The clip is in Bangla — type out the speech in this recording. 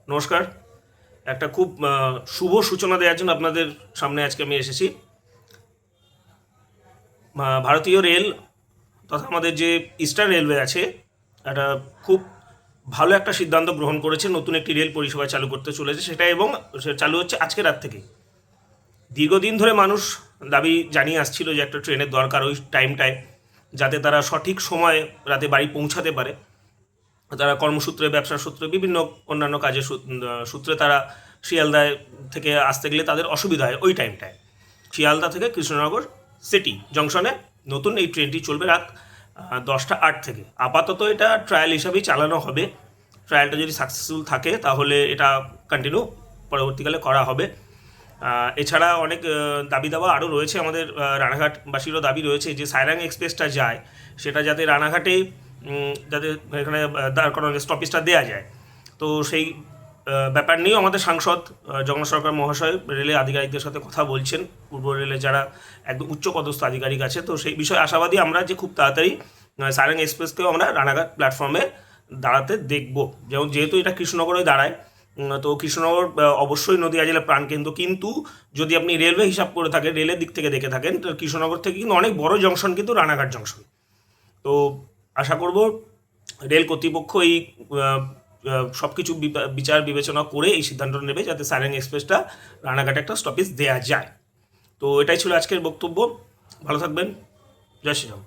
নমস্কার। একটা খুব শুভ সূচনা দেওয়ার জন্য আপনাদের সামনে আজকে আমি এসেছি। ভারতীয় রেল তথা আমাদের যে ইস্টার্ন রেলওয়ে আছে, একটা খুব ভালো একটা সিদ্ধান্ত গ্রহণ করেছে, নতুন একটি রেল পরিষেবা চালু করতে চলেছে সেটা, এবং চালু হচ্ছে আজকে রাত থেকেই। দীর্ঘদিন ধরে মানুষ দাবি জানিয়ে আসছিল যে একটা ট্রেনের দরকার ওই টাইমটায়, যাতে তারা সঠিক সময়ে রাতে বাড়ি পৌঁছাতে পারে। তারা কর্মসূত্রে, ব্যবসার সূত্রে, বিভিন্ন অন্যান্য কাজের সূত্রে তারা শিয়ালদায় থেকে আসতে গেলে তাদের অসুবিধা হয় ওই টাইমটায়। শিয়ালদা থেকে কৃষ্ণনগর সিটি জংশনে নতুন এই ট্রেনটি চলবে রাত 10টা 8 থেকে। আপাতত এটা ট্রায়াল হিসাবেই চালানো হবে। ট্রায়ালটা যদি সাকসেসফুল থাকে তাহলে এটা কন্টিনিউ পরবর্তীকালে করা হবে। এছাড়া অনেক দাবি দাওয়া আরও রয়েছে। আমাদের রানাঘাটবাসীরও দাবি রয়েছে যে সাইরাং এক্সপ্রেসটা যায় সেটা যাতে রানাঘাটে, যাতে এখানে দাঁড় করানো স্টপেজটা দেওয়া যায়। তো সেই ব্যাপার নিয়েও আমাদের সাংসদ জগন্নাথ সরকার মহাশয় রেলের আধিকারিকদের সাথে কথা বলছেন, পূর্ব রেলে যারা একদম উচ্চপদস্থ আধিকারিক আছে। তো সেই বিষয়ে আশাবাদী আমরা যে খুব তাড়াতাড়ি সাইরাং এক্সপ্রেসকেও আমরা রানাঘাট প্ল্যাটফর্মে দাঁড়াতে দেখব। যেহেতু এটা কৃষ্ণনগরে দাঁড়ায়, তো কৃষ্ণনগর অবশ্যই নদীয়া জেলার প্রাণকেন্দ্র, কিন্তু যদি আপনি রেলওয়ে হিসাব করে থাকেন, রেলের দিক থেকে দেখে থাকেন, তো কৃষ্ণনগর থেকে কিন্তু অনেক বড় জংশন কিন্তু রানাঘাট জংশন। তো আশা করব রেল কর্তৃপক্ষ এই সব কিছু বিচার বিবেচনা করে এই সিদ্ধান্ত নেবে যাতে সাইরাং এক্সপ্রেসটা রানাঘাটে একটা স্টপেজ দেওয়া যায়। তো এটাই ছিল আজকের বক্তব্য। ভালো থাকবেন। জয় শ্রীরাম।